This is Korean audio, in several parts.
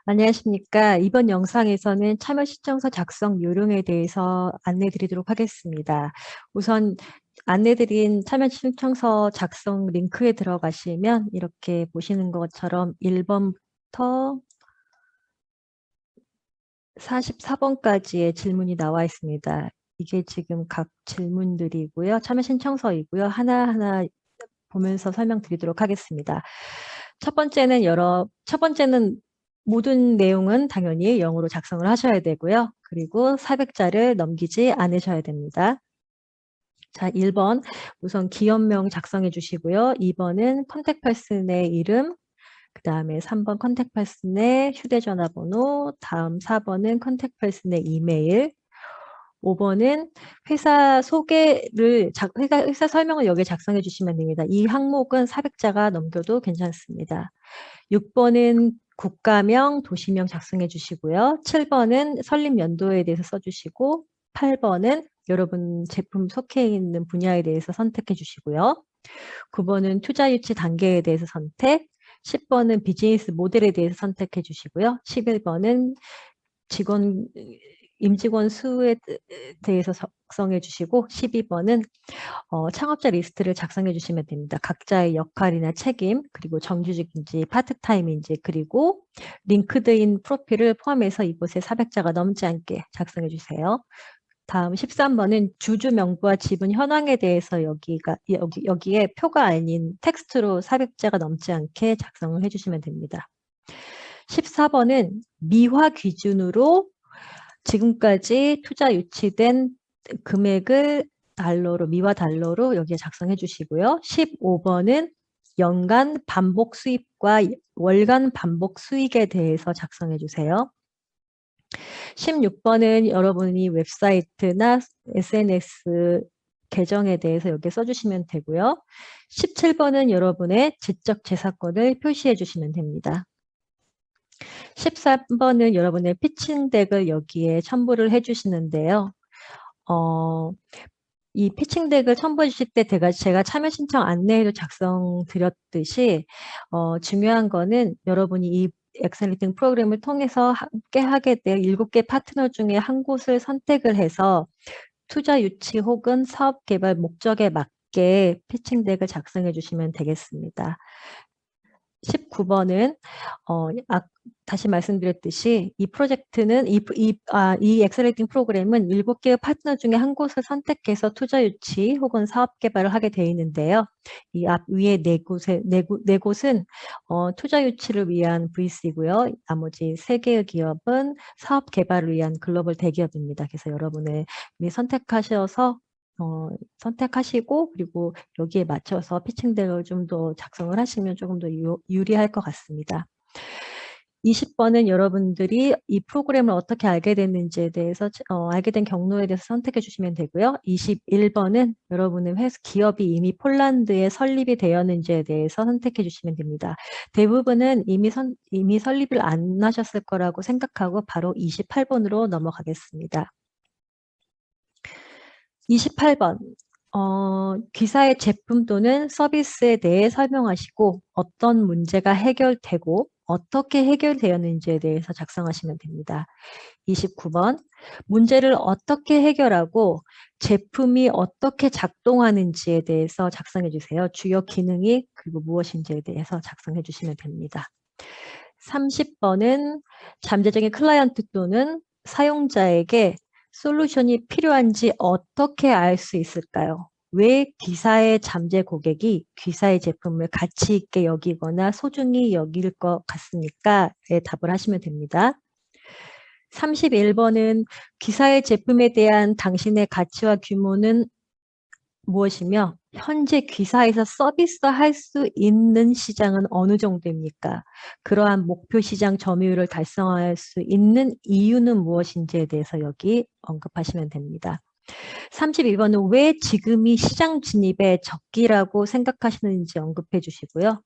안녕하십니까. 이번 영상에서는 참여 신청서 작성 요령에 대해서 안내 드리도록 하겠습니다. 우선 안내드린 참여 신청서 작성 링크에 들어가시면 이렇게 보시는 것처럼 1번부터 44번까지의 질문이 나와 있습니다. 이게 지금 각 질문들이고요. 참여 신청서이고요. 하나하나 보면서 설명드리도록 하겠습니다. 첫 번째는 모든 내용은 당연히 영어로 작성을 하셔야 되고요. 그리고 400자를 넘기지 않으셔야 됩니다. 자, 1번 우선 기업명 작성해 주시고요. 2번은 컨택퍼슨의 이름, 그 다음에 3번 컨택퍼슨의 휴대전화 번호, 다음 4번은 컨택퍼슨의 이메일, 5번은 회사 소개를, 회사 설명을 여기에 작성해 주시면 됩니다. 이 항목은 400자가 넘겨도 괜찮습니다. 6번은 국가명, 도시명 작성해 주시고요. 7번은 설립 연도에 대해서 써주시고, 8번은 여러분 제품 속해 있는 분야에 대해서 선택해 주시고요. 9번은 투자 유치 단계에 대해서 선택, 10번은 비즈니스 모델에 대해서 선택해 주시고요. 11번은 임직원 수에 대해서 작성해 주시고 12번은 창업자 리스트를 작성해 주시면 됩니다. 각자의 역할이나 책임, 그리고 정규직인지 파트타임인지, 그리고 링크드인 프로필을 포함해서 이곳에 400자가 넘지 않게 작성해 주세요. 다음 13번은 주주 명부와 지분 현황에 대해서 여기에 표가 아닌 텍스트로 400자가 넘지 않게 작성을 해주시면 됩니다. 14번은 미화 기준으로 지금까지 투자 유치된 금액을 미화 달러로 여기에 작성해 주시고요. 15번은 연간 반복 수입과 월간 반복 수익에 대해서 작성해 주세요. 16번은 여러분이 웹사이트나 SNS 계정에 대해서 여기에 써주시면 되고요. 17번은 여러분의 지적 재산권을 표시해 주시면 됩니다. 13번은 여러분의 피칭 덱을 여기에 첨부를 해주시는데요. 이 피칭 덱을 첨부해 주실 때 제가 참여 신청 안내에도 작성드렸듯이 중요한 거는 여러분이 이 엑셀 리팅 프로그램을 통해서 함께 하게 될 7개 파트너 중에 한 곳을 선택을 해서 투자 유치 혹은 사업 개발 목적에 맞게 피칭 덱을 작성해 주시면 되겠습니다. 19번은 다시 말씀드렸듯이 이 프로젝트는 이 엑셀레이팅 프로그램은 7개의 파트너 중에 한 곳을 선택해서 투자 유치 혹은 사업 개발을 하게 되어 있는데요. 이 앞 위에 네 곳은 투자 유치를 위한 VC고요. 나머지 3개의 기업은 사업 개발을 위한 글로벌 대기업입니다. 그래서 여러분의 선택하시고 그리고 여기에 맞춰서 피칭덱을 좀 더 작성을 하시면 조금 더 유리할 것 같습니다. 20번은 여러분들이 이 프로그램을 어떻게 알게 됐는지에 대해서 알게 된 경로에 대해서 선택해 주시면 되고요. 21번은 여러분의 기업이 이미 폴란드에 설립이 되었는지에 대해서 선택해 주시면 됩니다. 대부분은 이미 설립을 안 하셨을 거라고 생각하고 바로 28번으로 넘어가겠습니다. 28번. 기사의 제품 또는 서비스에 대해 설명하시고 어떤 문제가 해결되고 어떻게 해결되었는지에 대해서 작성하시면 됩니다. 29번. 문제를 어떻게 해결하고 제품이 어떻게 작동하는지에 대해서 작성해 주세요. 주요 기능이 그리고 무엇인지에 대해서 작성해 주시면 됩니다. 30번은 잠재적인 클라이언트 또는 사용자에게 솔루션이 필요한지 어떻게 알 수 있을까요? 왜 기사의 잠재 고객이 기사의 제품을 가치 있게 여기거나 소중히 여길 것 같습니까? 에 답을 하시면 됩니다. 31번은 기사의 제품에 대한 당신의 가치와 규모는 무엇이며 현재 기사에서 서비스할 수 있는 시장은 어느 정도입니까? 그러한 목표 시장 점유율을 달성할 수 있는 이유는 무엇인지에 대해서 여기 언급하시면 됩니다. 32번은 왜 지금이 시장 진입의 적기라고 생각하시는지 언급해 주시고요.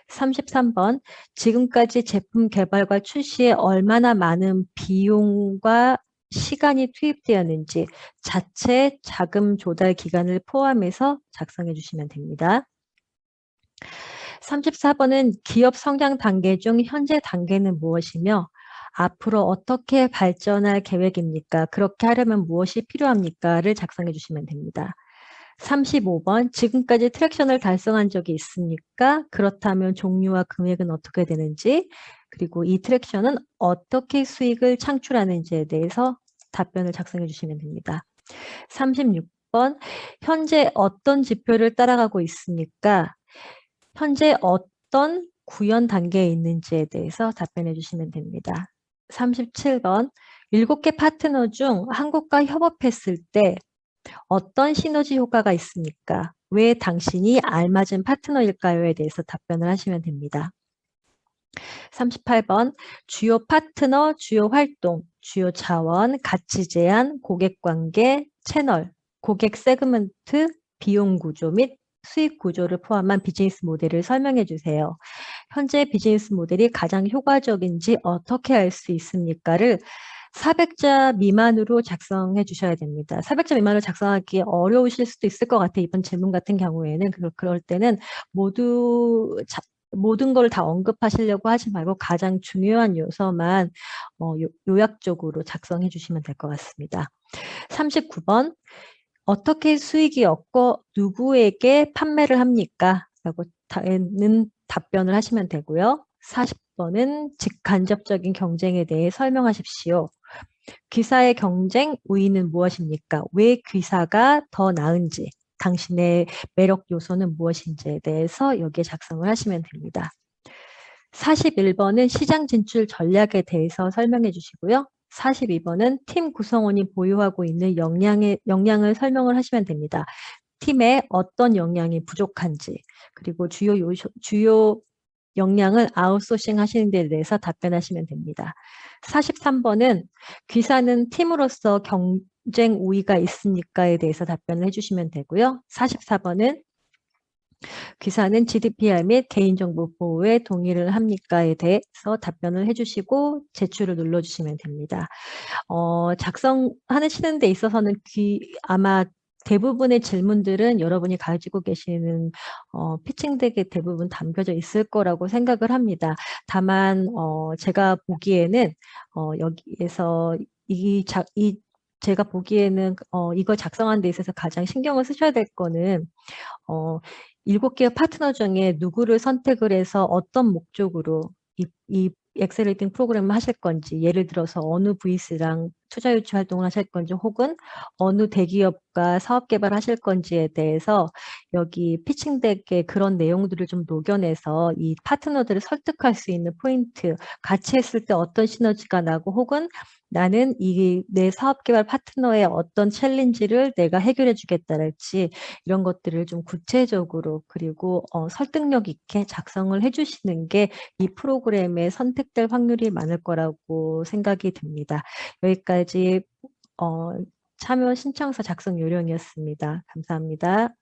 33번, 지금까지 제품 개발과 출시에 얼마나 많은 비용과 시간이 투입되었는지 자체 자금 조달 기간을 포함해서 작성해 주시면 됩니다. 34번은 기업 성장 단계 중 현재 단계는 무엇이며 앞으로 어떻게 발전할 계획입니까? 그렇게 하려면 무엇이 필요합니까?를 작성해 주시면 됩니다. 35번, 지금까지 트랙션을 달성한 적이 있습니까? 그렇다면 종류와 금액은 어떻게 되는지, 그리고 이 트랙션은 어떻게 수익을 창출하는지에 대해서 답변을 작성해 주시면 됩니다. 36번, 현재 어떤 지표를 따라가고 있습니까? 현재 어떤 구현 단계에 있는지에 대해서 답변해 주시면 됩니다. 37번, 7개 파트너 중 한국과 협업했을 때 어떤 시너지 효과가 있습니까? 왜 당신이 알맞은 파트너일까요?에 대해서 답변을 하시면 됩니다. 38번, 주요 파트너, 주요 활동, 주요 자원, 가치 제한, 고객 관계, 채널, 고객 세그먼트, 비용 구조 및 수익 구조를 포함한 비즈니스 모델을 설명해 주세요. 현재 비즈니스 모델이 가장 효과적인지 어떻게 알 수 있습니까?를 400자 미만으로 작성해 주셔야 됩니다. 400자 미만으로 작성하기 어려우실 수도 있을 것 같아요. 이번 질문 같은 경우에는. 그럴 때는 모든 걸 다 언급하시려고 하지 말고 가장 중요한 요소만 요약적으로 작성해 주시면 될 것 같습니다. 39번, 어떻게 수익이 없고 누구에게 판매를 합니까? 라고 답변을 하시면 되고요. 40번은 직간접적인 경쟁에 대해 설명하십시오. 귀사의 경쟁 우위는 무엇입니까? 왜 귀사가 더 나은지, 당신의 매력 요소는 무엇인지에 대해서 여기에 작성을 하시면 됩니다. 41번은 시장 진출 전략에 대해서 설명해 주시고요. 42번은 팀 구성원이 보유하고 있는 역량을 설명을 하시면 됩니다. 팀에 어떤 역량이 부족한지, 그리고 주요 역량을 아웃소싱 하시는 데 대해서 답변하시면 됩니다. 43번은 귀사는 팀으로서 경쟁 우위가 있습니까에 대해서 답변을 해주시면 되고요. 44번은 귀사는 GDPR 및 개인정보 보호에 동의를 합니까에 대해서 답변을 해주시고 제출을 눌러주시면 됩니다. 작성하시는 데 있어서는 아마 대부분의 질문들은 여러분이 가지고 계시는 피칭 덱에 대부분 담겨져 있을 거라고 생각을 합니다. 다만 제가 보기에는 여기에서 제가 보기에는 이거 작성하는 데 있어서 가장 신경을 쓰셔야 될 거는 7개의 파트너 중에 누구를 선택을 해서 어떤 목적으로 이 엑셀레이팅 프로그램을 하실 건지, 예를 들어서 어느 VC랑 투자 유치 활동을 하실 건지, 혹은 어느 대기업과 사업 개발하실 건지에 대해서 여기 피칭 덱에 그런 내용들을 좀 녹여내서 이 파트너들을 설득할 수 있는 포인트, 같이 했을 때 어떤 시너지가 나고, 혹은 나는 내 사업 개발 파트너의 어떤 챌린지를 내가 해결해 주겠다랄지, 이런 것들을 좀 구체적으로 그리고 설득력 있게 작성을 해주시는 게 이 프로그램에 선택될 확률이 많을 거라고 생각이 듭니다. 여기까지 참여 신청서 작성 요령이었습니다. 감사합니다.